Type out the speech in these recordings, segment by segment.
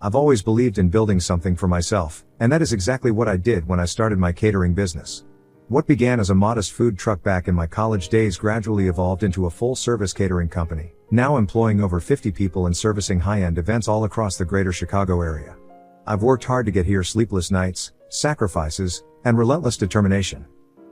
I've always believed in building something for myself, and that is exactly what I did when I started my catering business. What began as a modest food truck back in my college days gradually evolved into a full-service catering company, now employing over 50 people and servicing high-end events all across the greater Chicago area. I've worked hard to get here, sleepless nights, sacrifices, and relentless determination.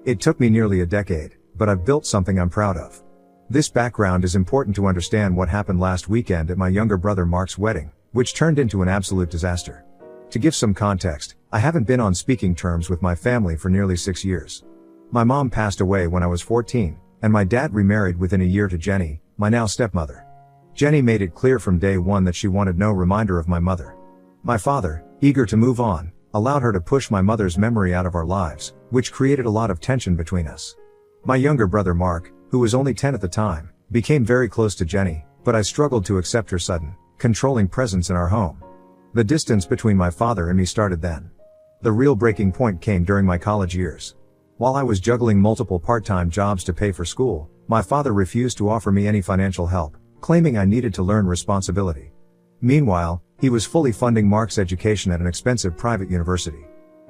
It took me nearly a decade, but I've built something I'm proud of. This background is important to understand what happened last weekend at my younger brother Mark's wedding, which turned into an absolute disaster. To give some context, I haven't been on speaking terms with my family for nearly 6 years. My mom passed away when I was 14, and my dad remarried within a year to Jenny, my now stepmother. Jenny made it clear from day one that she wanted no reminder of my mother. My father, eager to move on, allowed her to push my mother's memory out of our lives, which created a lot of tension between us. My younger brother Mark, who was only 10 at the time, became very close to Jenny, but I struggled to accept her sudden, controlling presence in our home. The distance between my father and me started then. The real breaking point came during my college years. While I was juggling multiple part-time jobs to pay for school, my father refused to offer me any financial help, claiming I needed to learn responsibility. Meanwhile, he was fully funding Mark's education at an expensive private university.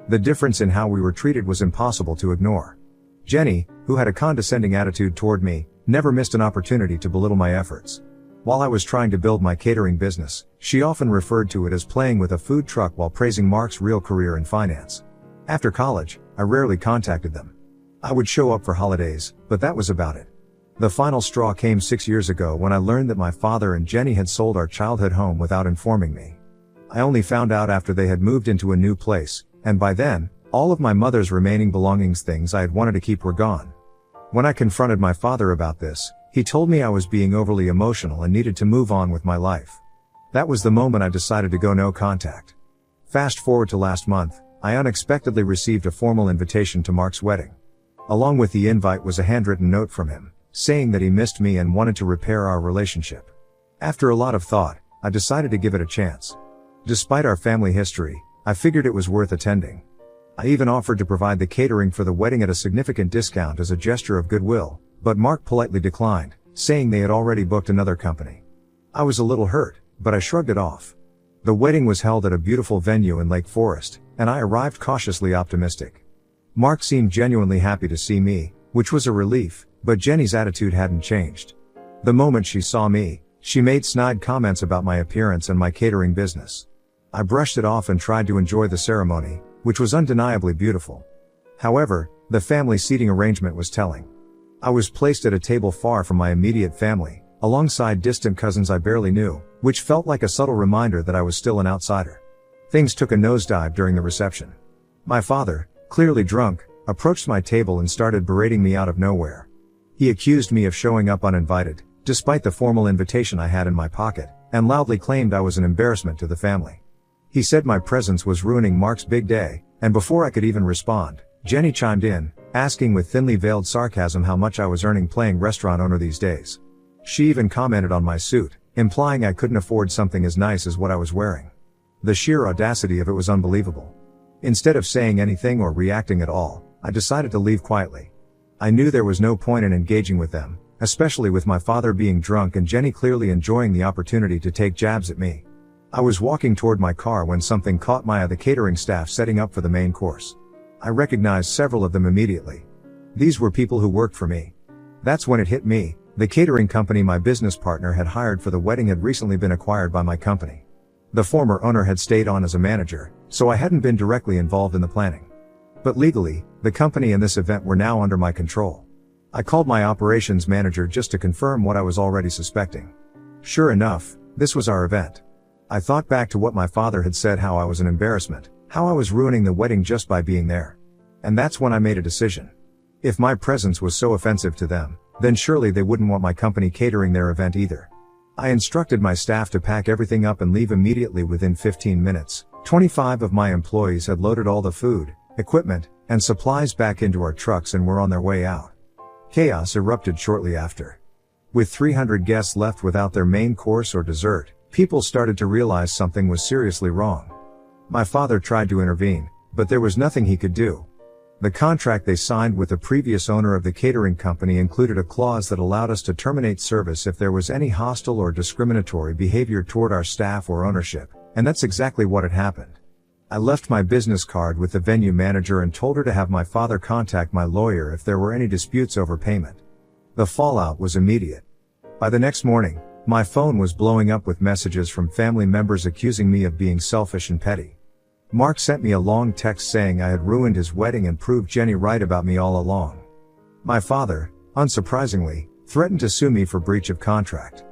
The difference in how we were treated was impossible to ignore. Jenny, who had a condescending attitude toward me, never missed an opportunity to belittle my efforts. While I was trying to build my catering business, she often referred to it as playing with a food truck while praising Mark's real career in finance. After college, I rarely contacted them. I would show up for holidays, but that was about it. The final straw came 6 years ago when I learned that my father and Jenny had sold our childhood home without informing me. I only found out after they had moved into a new place, and by then, all of my mother's remaining belongings, things I had wanted to keep, were gone. When I confronted my father about this, he told me I was being overly emotional and needed to move on with my life. That was the moment I decided to go no contact. Fast forward to last month, I unexpectedly received a formal invitation to Mark's wedding. Along with the invite was a handwritten note from him, saying that he missed me and wanted to repair our relationship. After a lot of thought, I decided to give it a chance. Despite our family history, I figured it was worth attending. I even offered to provide the catering for the wedding at a significant discount as a gesture of goodwill, but Mark politely declined, saying they had already booked another company. I was a little hurt, but I shrugged it off. The wedding was held at a beautiful venue in Lake Forest, and I arrived cautiously optimistic. Mark seemed genuinely happy to see me, which was a relief, but Jenny's attitude hadn't changed. The moment she saw me, she made snide comments about my appearance and my catering business. I brushed it off and tried to enjoy the ceremony, which was undeniably beautiful. However, the family seating arrangement was telling. I was placed at a table far from my immediate family, alongside distant cousins I barely knew, which felt like a subtle reminder that I was still an outsider. Things took a nosedive during the reception. My father, clearly drunk, approached my table and started berating me out of nowhere. He accused me of showing up uninvited, despite the formal invitation I had in my pocket, and loudly claimed I was an embarrassment to the family. He said my presence was ruining Mark's big day, and before I could even respond, Jenny chimed in, asking with thinly veiled sarcasm how much I was earning playing restaurant owner these days. She even commented on my suit, implying I couldn't afford something as nice as what I was wearing. The sheer audacity of it was unbelievable. Instead of saying anything or reacting at all, I decided to leave quietly. I knew there was no point in engaging with them, especially with my father being drunk and Jenny clearly enjoying the opportunity to take jabs at me. I was walking toward my car when something caught my eye: the catering staff setting up for the main course. I recognized several of them immediately. These were people who worked for me. That's when it hit me: the catering company my business partner had hired for the wedding had recently been acquired by my company. The former owner had stayed on as a manager, so I hadn't been directly involved in the planning. But legally, the company and this event were now under my control. I called my operations manager just to confirm what I was already suspecting. Sure enough, this was our event. I thought back to what my father had said, how I was an embarrassment, how I was ruining the wedding just by being there. And that's when I made a decision. If my presence was so offensive to them, then surely they wouldn't want my company catering their event either. I instructed my staff to pack everything up and leave immediately. Within 15 minutes, 25 of my employees had loaded all the food, equipment, and supplies back into our trucks and were on their way out. Chaos erupted shortly after. With 300 guests left without their main course or dessert, people started to realize something was seriously wrong. My father tried to intervene, but there was nothing he could do. The contract they signed with the previous owner of the catering company included a clause that allowed us to terminate service if there was any hostile or discriminatory behavior toward our staff or ownership, And that's exactly what had happened. I left my business card with the venue manager and told her to have my father contact my lawyer if there were any disputes over payment. The fallout was immediate. By the next morning, my phone was blowing up with messages from family members accusing me of being selfish and petty. Mark sent me a long text saying I had ruined his wedding and proved Jenny right about me all along. My father, unsurprisingly, threatened to sue me for breach of contract.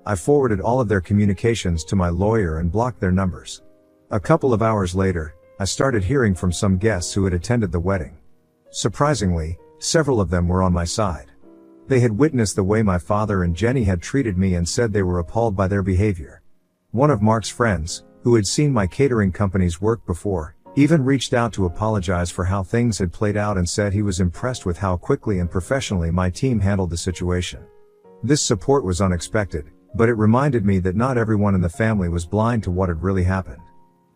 I forwarded all of their communications to my lawyer and blocked their numbers. A couple of hours later, I started hearing from some guests who had attended the wedding. Surprisingly, several of them were on my side. They had witnessed the way my father and Jenny had treated me and said they were appalled by their behavior. One of Mark's friends, who had seen my catering company's work before, even reached out to apologize for how things had played out and said he was impressed with how quickly and professionally my team handled the situation. This support was unexpected, but it reminded me that not everyone in the family was blind to what had really happened.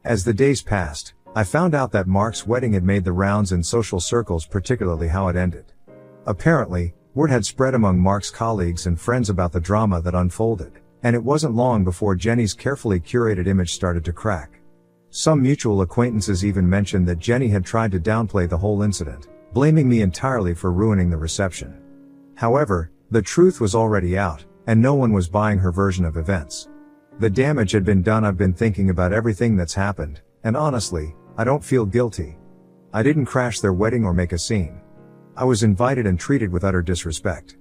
As the days passed, I found out that Mark's wedding had made the rounds in social circles, particularly how it ended. Apparently, word had spread among Mark's colleagues and friends about the drama that unfolded, and it wasn't long before Jenny's carefully curated image started to crack. Some mutual acquaintances even mentioned that Jenny had tried to downplay the whole incident, blaming me entirely for ruining the reception. However, the truth was already out, and no one was buying her version of events. The damage had been done. I've been thinking about everything that's happened, and honestly, I don't feel guilty. I didn't crash their wedding or make a scene. I was invited and treated with utter disrespect.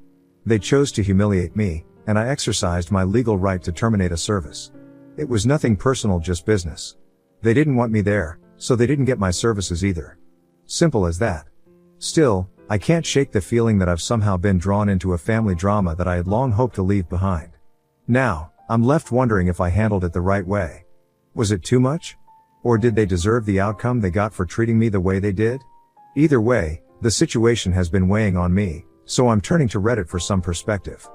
They chose to humiliate me, and I exercised my legal right to terminate a service. It was nothing personal, just business. They didn't want me there, so they didn't get my services either. Simple as that. Still, I can't shake the feeling that I've somehow been drawn into a family drama that I had long hoped to leave behind. Now, I'm left wondering if I handled it the right way. Was it too much? Or did they deserve the outcome they got for treating me the way they did? Either way, the situation has been weighing on me, so I'm turning to Reddit for some perspective.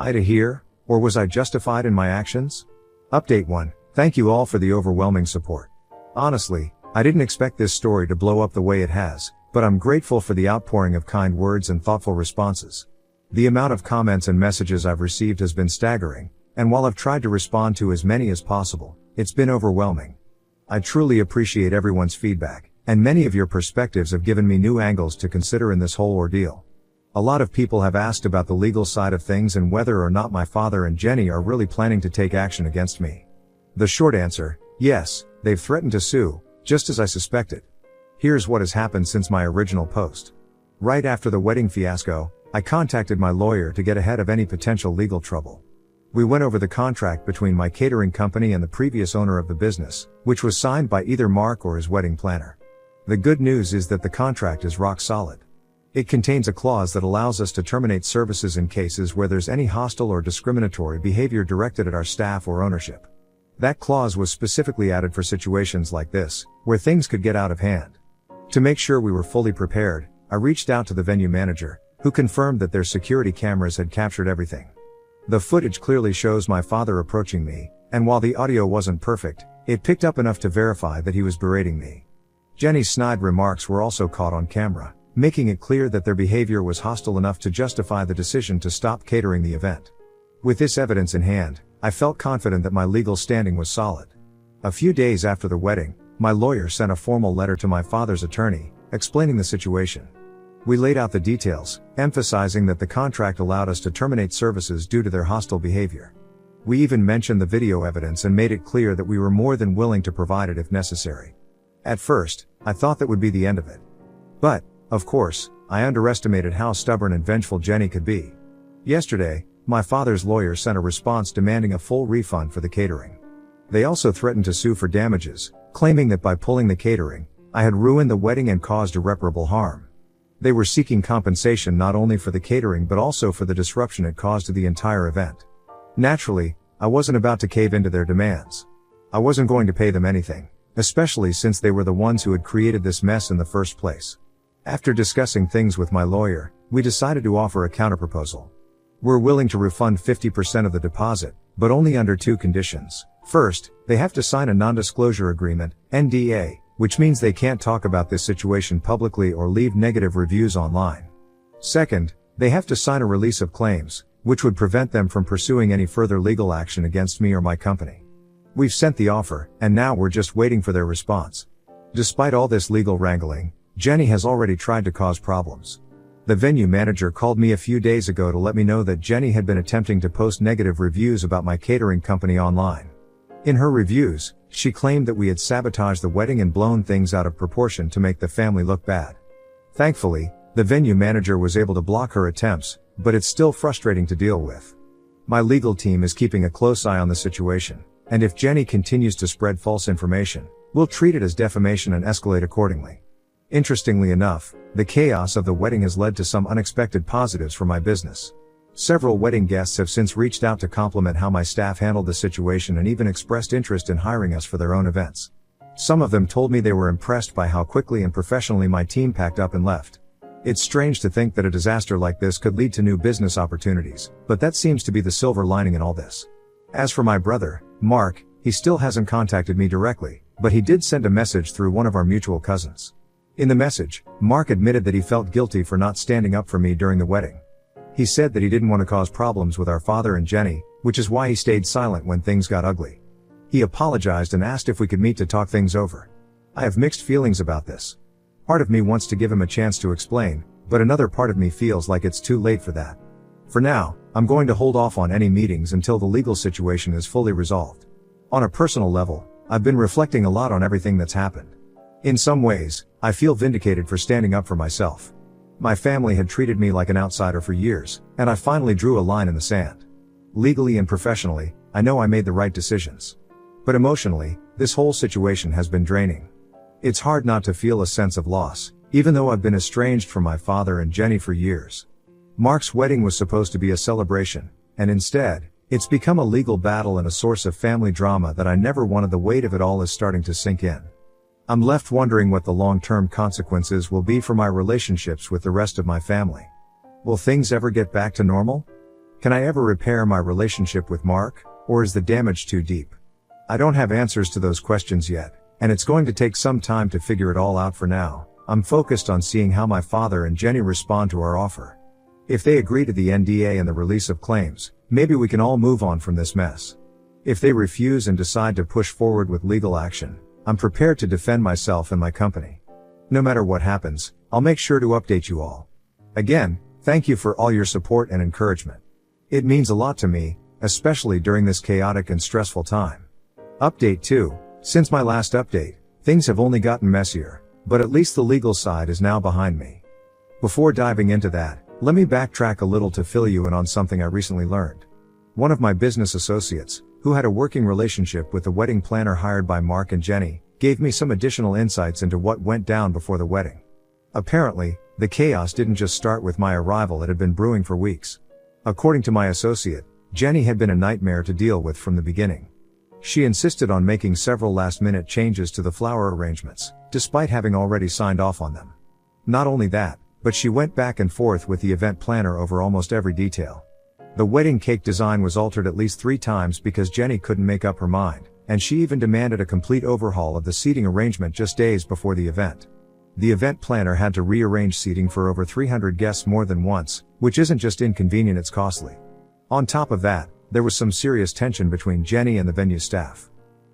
Ida here, or was I justified in my actions? Update 1. Thank you all for the overwhelming support. Honestly, I didn't expect this story to blow up the way it has, but I'm grateful for the outpouring of kind words and thoughtful responses. The amount of comments and messages I've received has been staggering, and while I've tried to respond to as many as possible, it's been overwhelming. I truly appreciate everyone's feedback, and many of your perspectives have given me new angles to consider in this whole ordeal. A lot of people have asked about the legal side of things and whether or not my father and Jenny are really planning to take action against me. The short answer, yes, they've threatened to sue, just as I suspected. Here's what has happened since my original post. Right after the wedding fiasco, I contacted my lawyer to get ahead of any potential legal trouble. We went over the contract between my catering company and the previous owner of the business, which was signed by either Mark or his wedding planner. The good news is that the contract is rock solid. It contains a clause that allows us to terminate services in cases where there's any hostile or discriminatory behavior directed at our staff or ownership. That clause was specifically added for situations like this, where things could get out of hand. To make sure we were fully prepared, I reached out to the venue manager, who confirmed that their security cameras had captured everything. The footage clearly shows my father approaching me, and while the audio wasn't perfect, it picked up enough to verify that he was berating me. Jenny's snide remarks were also caught on camera, making it clear that their behavior was hostile enough to justify the decision to stop catering the event. With this evidence in hand, I felt confident that my legal standing was solid. A few days after the wedding, my lawyer sent a formal letter to my father's attorney, explaining the situation. We laid out the details, emphasizing that the contract allowed us to terminate services due to their hostile behavior. We even mentioned the video evidence and made it clear that we were more than willing to provide it if necessary. At first, I thought that would be the end of it. But, of course, I underestimated how stubborn and vengeful Jenny could be. Yesterday, my father's lawyer sent a response demanding a full refund for the catering. They also threatened to sue for damages, claiming that by pulling the catering, I had ruined the wedding and caused irreparable harm. They were seeking compensation not only for the catering but also for the disruption it caused to the entire event. Naturally, I wasn't about to cave into their demands. I wasn't going to pay them anything, especially since they were the ones who had created this mess in the first place. After discussing things with my lawyer, we decided to offer a counterproposal. We're willing to refund 50% of the deposit, but only under two conditions. First, they have to sign a non-disclosure agreement, NDA, which means they can't talk about this situation publicly or leave negative reviews online. Second, they have to sign a release of claims, which would prevent them from pursuing any further legal action against me or my company. We've sent the offer, and now we're just waiting for their response. Despite all this legal wrangling, Jenny has already tried to cause problems. The venue manager called me a few days ago to let me know that Jenny had been attempting to post negative reviews about my catering company online. In her reviews, she claimed that we had sabotaged the wedding and blown things out of proportion to make the family look bad. Thankfully, the venue manager was able to block her attempts, but it's still frustrating to deal with. My legal team is keeping a close eye on the situation, and if Jenny continues to spread false information, we'll treat it as defamation and escalate accordingly. Interestingly enough, the chaos of the wedding has led to some unexpected positives for my business. Several wedding guests have since reached out to compliment how my staff handled the situation and even expressed interest in hiring us for their own events. Some of them told me they were impressed by how quickly and professionally my team packed up and left. It's strange to think that a disaster like this could lead to new business opportunities, but that seems to be the silver lining in all this. As for my brother, Mark, he still hasn't contacted me directly, but he did send a message through one of our mutual cousins. In the message, Mark admitted that he felt guilty for not standing up for me during the wedding. He said that he didn't want to cause problems with our father and Jenny, which is why he stayed silent when things got ugly. He apologized and asked if we could meet to talk things over. I have mixed feelings about this. Part of me wants to give him a chance to explain, but another part of me feels like it's too late for that. For now, I'm going to hold off on any meetings until the legal situation is fully resolved. On a personal level, I've been reflecting a lot on everything that's happened. In some ways, I feel vindicated for standing up for myself. My family had treated me like an outsider for years, and I finally drew a line in the sand. Legally and professionally, I know I made the right decisions. But emotionally, this whole situation has been draining. It's hard not to feel a sense of loss, even though I've been estranged from my father and Jenny for years. Mark's wedding was supposed to be a celebration, and instead, it's become a legal battle and a source of family drama that I never wanted. The weight of it all is starting to sink in. I'm left wondering what the long-term consequences will be for my relationships with the rest of my family. Will things ever get back to normal? Can I ever repair my relationship with Mark, or is the damage too deep? I don't have answers to those questions yet, and it's going to take some time to figure it all out. For now, I'm focused on seeing how my father and Jenny respond to our offer. If they agree to the NDA and the release of claims, maybe we can all move on from this mess. If they refuse and decide to push forward with legal action, I'm prepared to defend myself and my company. No matter what happens, I'll make sure to update you all. Again, thank you for all your support and encouragement. It means a lot to me, especially during this chaotic and stressful time. Update 2. Since my last update, things have only gotten messier, but at least the legal side is now behind me. Before diving into that, let me backtrack a little to fill you in on something I recently learned. One of my business associates, who had a working relationship with the wedding planner hired by Mark and Jenny, gave me some additional insights into what went down before the wedding. Apparently, the chaos didn't just start with my arrival. It had been brewing for weeks. According to my associate, Jenny had been a nightmare to deal with from the beginning. She insisted on making several last-minute changes to the flower arrangements, despite having already signed off on them. Not only that, but she went back and forth with the event planner over almost every detail. The wedding cake design was altered at least 3 times because Jenny couldn't make up her mind, and she even demanded a complete overhaul of the seating arrangement just days before the event. The event planner had to rearrange seating for over 300 guests more than once, which isn't just inconvenient, it's costly. On top of that, there was some serious tension between Jenny and the venue staff.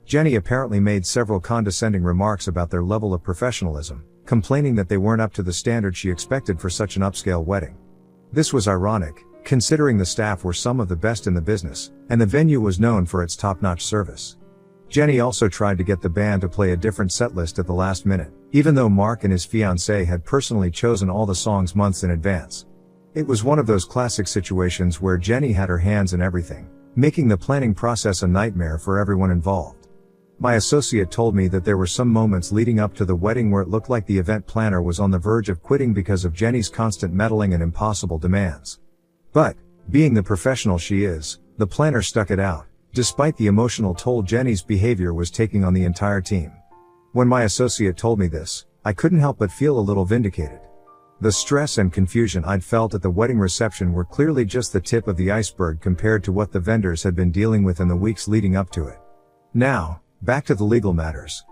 Jenny apparently made several condescending remarks about their level of professionalism, complaining that they weren't up to the standard she expected for such an upscale wedding. This was ironic, considering the staff were some of the best in the business, and the venue was known for its top-notch service. Jenny also tried to get the band to play a different setlist at the last minute, even though Mark and his fiancée had personally chosen all the songs months in advance. It was one of those classic situations where Jenny had her hands in everything, making the planning process a nightmare for everyone involved. My associate told me that there were some moments leading up to the wedding where it looked like the event planner was on the verge of quitting because of Jenny's constant meddling and impossible demands. But, being the professional she is, the planner stuck it out, despite the emotional toll Jenny's behavior was taking on the entire team. When my associate told me this, I couldn't help but feel a little vindicated. The stress and confusion I'd felt at the wedding reception were clearly just the tip of the iceberg compared to what the vendors had been dealing with in the weeks leading up to it. Now, back to the legal matters.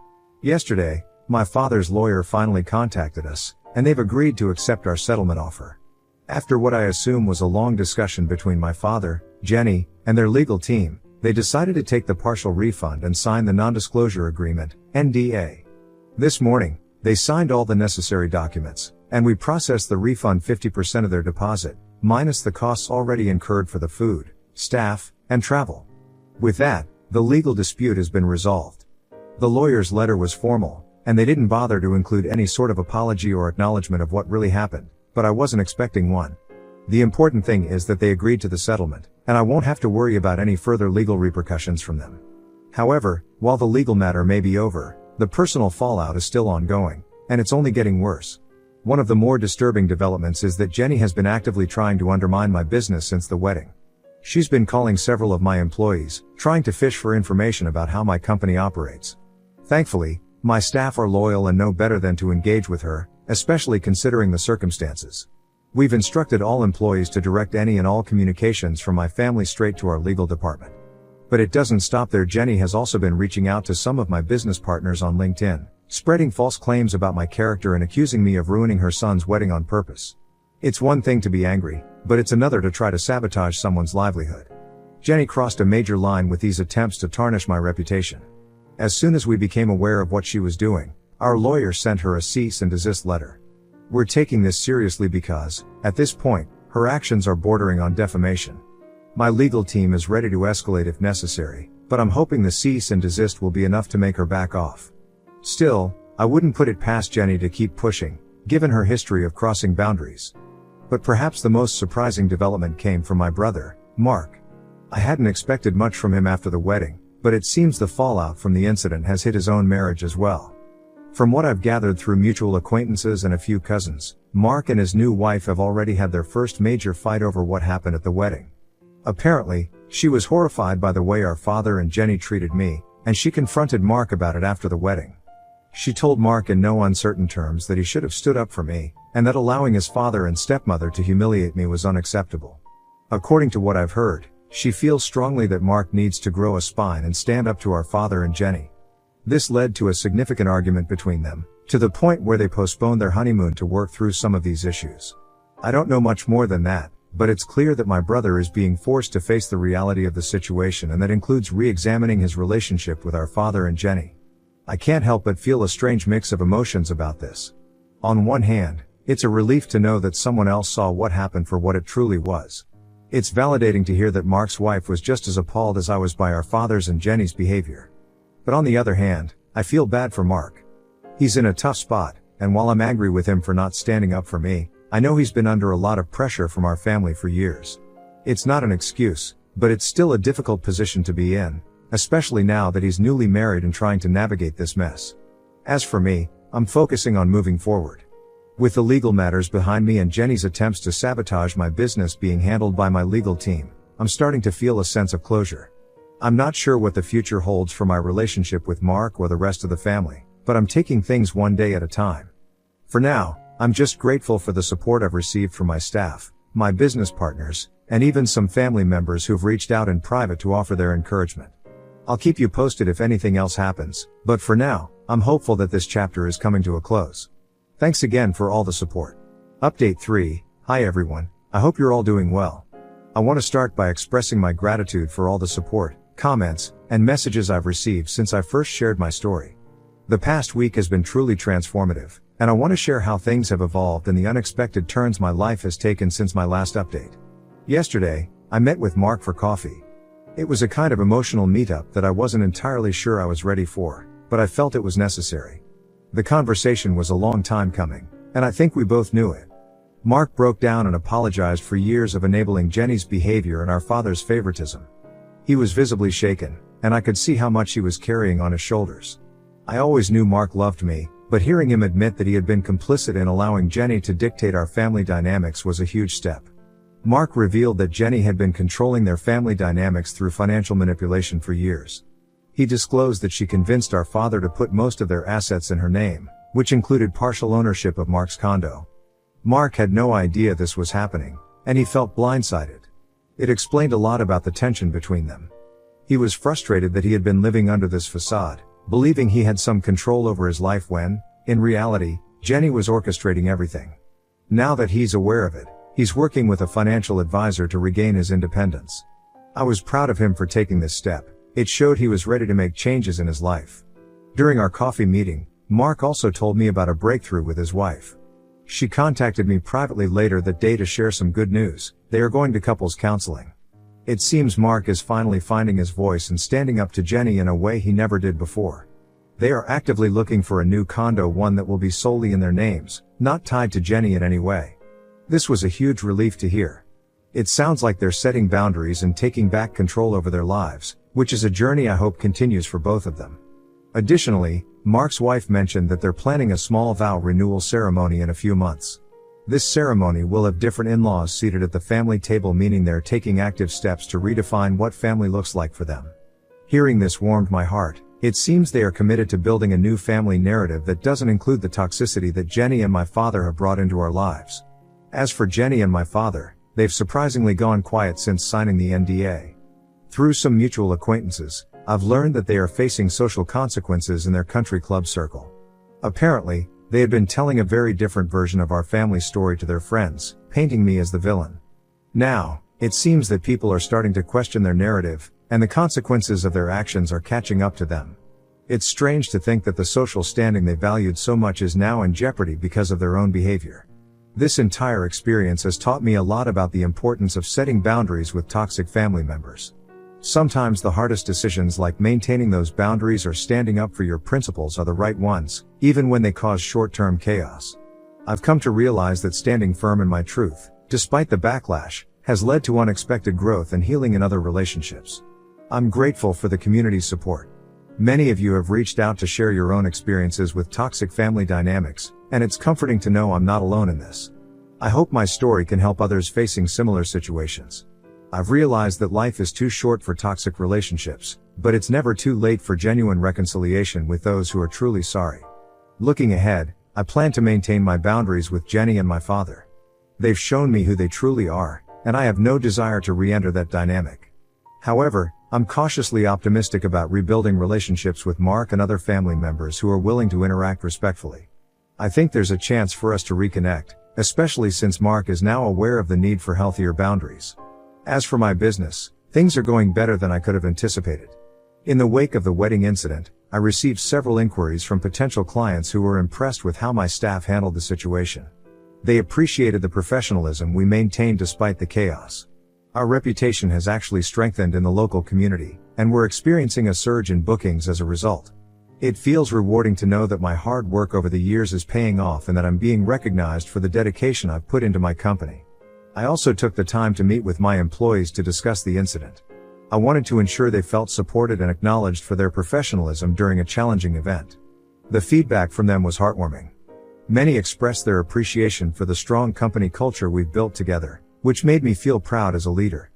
Yesterday, my father's lawyer finally contacted us, and they've agreed to accept our settlement offer. After what I assume was a long discussion between my father, Jenny, and their legal team, they decided to take the partial refund and sign the non-disclosure agreement, NDA. This morning, they signed all the necessary documents, and we processed the refund 50% of their deposit, minus the costs already incurred for the food, staff, and travel. With that, the legal dispute has been resolved. The lawyer's letter was formal, and they didn't bother to include any sort of apology or acknowledgement of what really happened, but I wasn't expecting one. The important thing is that they agreed to the settlement, and I won't have to worry about any further legal repercussions from them. However, while the legal matter may be over, the personal fallout is still ongoing, and it's only getting worse. One of the more disturbing developments is that Jenny has been actively trying to undermine my business since the wedding. She's been calling several of my employees, trying to fish for information about how my company operates. Thankfully, my staff are loyal and know better than to engage with her, especially considering the circumstances. We've instructed all employees to direct any and all communications from my family straight to our legal department. But it doesn't stop there. Jenny has also been reaching out to some of my business partners on LinkedIn, spreading false claims about my character and accusing me of ruining her son's wedding on purpose. It's one thing to be angry, but it's another to try to sabotage someone's livelihood. Jenny crossed a major line with these attempts to tarnish my reputation. As soon as we became aware of what she was doing, our lawyer sent her a cease and desist letter. We're taking this seriously because, at this point, her actions are bordering on defamation. My legal team is ready to escalate if necessary, but I'm hoping the cease and desist will be enough to make her back off. Still, I wouldn't put it past Jenny to keep pushing, given her history of crossing boundaries. But perhaps the most surprising development came from my brother, Mark. I hadn't expected much from him after the wedding, but it seems the fallout from the incident has hit his own marriage as well. From what I've gathered through mutual acquaintances and a few cousins, Mark and his new wife have already had their first major fight over what happened at the wedding. Apparently, she was horrified by the way our father and Jenny treated me, and she confronted Mark about it after the wedding. She told Mark in no uncertain terms that he should have stood up for me, and that allowing his father and stepmother to humiliate me was unacceptable. According to what I've heard, she feels strongly that Mark needs to grow a spine and stand up to our father and Jenny. This led to a significant argument between them, to the point where they postponed their honeymoon to work through some of these issues. I don't know much more than that, but it's clear that my brother is being forced to face the reality of the situation, and that includes re-examining his relationship with our father and Jenny. I can't help but feel a strange mix of emotions about this. On one hand, it's a relief to know that someone else saw what happened for what it truly was. It's validating to hear that Mark's wife was just as appalled as I was by our father's and Jenny's behavior. But on the other hand, I feel bad for Mark. He's in a tough spot, and while I'm angry with him for not standing up for me, I know he's been under a lot of pressure from our family for years. It's not an excuse, but it's still a difficult position to be in, especially now that he's newly married and trying to navigate this mess. As for me, I'm focusing on moving forward. With the legal matters behind me and Jenny's attempts to sabotage my business being handled by my legal team, I'm starting to feel a sense of closure. I'm not sure what the future holds for my relationship with Mark or the rest of the family, but I'm taking things one day at a time. For now, I'm just grateful for the support I've received from my staff, my business partners, and even some family members who've reached out in private to offer their encouragement. I'll keep you posted if anything else happens, but for now, I'm hopeful that this chapter is coming to a close. Thanks again for all the support. Update 3. Hi everyone, I hope you're all doing well. I want to start by expressing my gratitude for all the support, comments, and messages I've received since I first shared my story. The past week has been truly transformative, and I want to share how things have evolved and the unexpected turns my life has taken since my last update. Yesterday, I met with Mark for coffee. It was a kind of emotional meetup that I wasn't entirely sure I was ready for, but I felt it was necessary. The conversation was a long time coming, and I think we both knew it. Mark broke down and apologized for years of enabling Jenny's behavior and our father's favoritism. He was visibly shaken, and I could see how much he was carrying on his shoulders. I always knew Mark loved me, but hearing him admit that he had been complicit in allowing Jenny to dictate our family dynamics was a huge step. Mark revealed that Jenny had been controlling their family dynamics through financial manipulation for years. He disclosed that she convinced our father to put most of their assets in her name, which included partial ownership of Mark's condo. Mark had no idea this was happening, and he felt blindsided. It explained a lot about the tension between them. He was frustrated that he had been living under this facade, believing he had some control over his life when, in reality, Jenny was orchestrating everything. Now that he's aware of it, he's working with a financial advisor to regain his independence. I was proud of him for taking this step. It showed he was ready to make changes in his life. During our coffee meeting, Mark also told me about a breakthrough with his wife. She contacted me privately later that day to share some good news. They are going to couples counseling. It seems Mark is finally finding his voice and standing up to Jenny in a way he never did before. They are actively looking for a new condo, one that will be solely in their names, not tied to Jenny in any way. This was a huge relief to hear. It sounds like they're setting boundaries and taking back control over their lives, which is a journey I hope continues for both of them. Additionally, Mark's wife mentioned that they're planning a small vow renewal ceremony in a few months. This ceremony will have different in-laws seated at the family table, meaning they're taking active steps to redefine what family looks like for them. Hearing this warmed my heart. It seems they are committed to building a new family narrative that doesn't include the toxicity that Jenny and my father have brought into our lives. As for Jenny and my father, they've surprisingly gone quiet since signing the NDA. Through some mutual acquaintances, I've learned that they are facing social consequences in their country club circle. Apparently, they had been telling a very different version of our family story to their friends, painting me as the villain. Now, it seems that people are starting to question their narrative, and the consequences of their actions are catching up to them. It's strange to think that the social standing they valued so much is now in jeopardy because of their own behavior. This entire experience has taught me a lot about the importance of setting boundaries with toxic family members. Sometimes the hardest decisions, like maintaining those boundaries or standing up for your principles, are the right ones, even when they cause short-term chaos. I've come to realize that standing firm in my truth, despite the backlash, has led to unexpected growth and healing in other relationships. I'm grateful for the community's support. Many of you have reached out to share your own experiences with toxic family dynamics, and it's comforting to know I'm not alone in this. I hope my story can help others facing similar situations. I've realized that life is too short for toxic relationships, but it's never too late for genuine reconciliation with those who are truly sorry. Looking ahead, I plan to maintain my boundaries with Jenny and my father. They've shown me who they truly are, and I have no desire to re-enter that dynamic. However, I'm cautiously optimistic about rebuilding relationships with Mark and other family members who are willing to interact respectfully. I think there's a chance for us to reconnect, especially since Mark is now aware of the need for healthier boundaries. As for my business, things are going better than I could have anticipated. In the wake of the wedding incident, I received several inquiries from potential clients who were impressed with how my staff handled the situation. They appreciated the professionalism we maintained despite the chaos. Our reputation has actually strengthened in the local community, and we're experiencing a surge in bookings as a result. It feels rewarding to know that my hard work over the years is paying off and that I'm being recognized for the dedication I've put into my company. I also took the time to meet with my employees to discuss the incident. I wanted to ensure they felt supported and acknowledged for their professionalism during a challenging event. The feedback from them was heartwarming. Many expressed their appreciation for the strong company culture we've built together, which made me feel proud as a leader.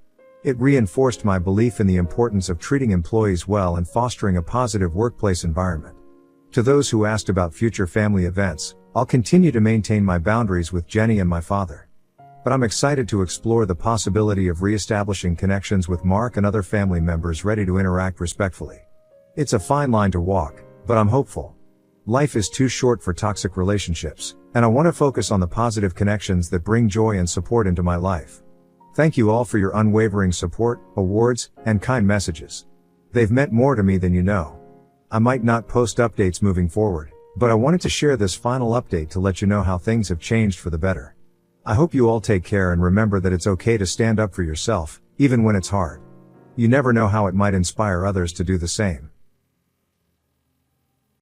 It reinforced my belief in the importance of treating employees well and fostering a positive workplace environment. To those who asked about future family events, I'll continue to maintain my boundaries with Jenny and my father. But I'm excited to explore the possibility of re-establishing connections with Mark and other family members ready to interact respectfully. It's a fine line to walk, but I'm hopeful. Life is too short for toxic relationships, and I want to focus on the positive connections that bring joy and support into my life. Thank you all for your unwavering support, awards, and kind messages. They've meant more to me than you know. I might not post updates moving forward, but I wanted to share this final update to let you know how things have changed for the better. I hope you all take care and remember that it's okay to stand up for yourself, even when it's hard. You never know how it might inspire others to do the same.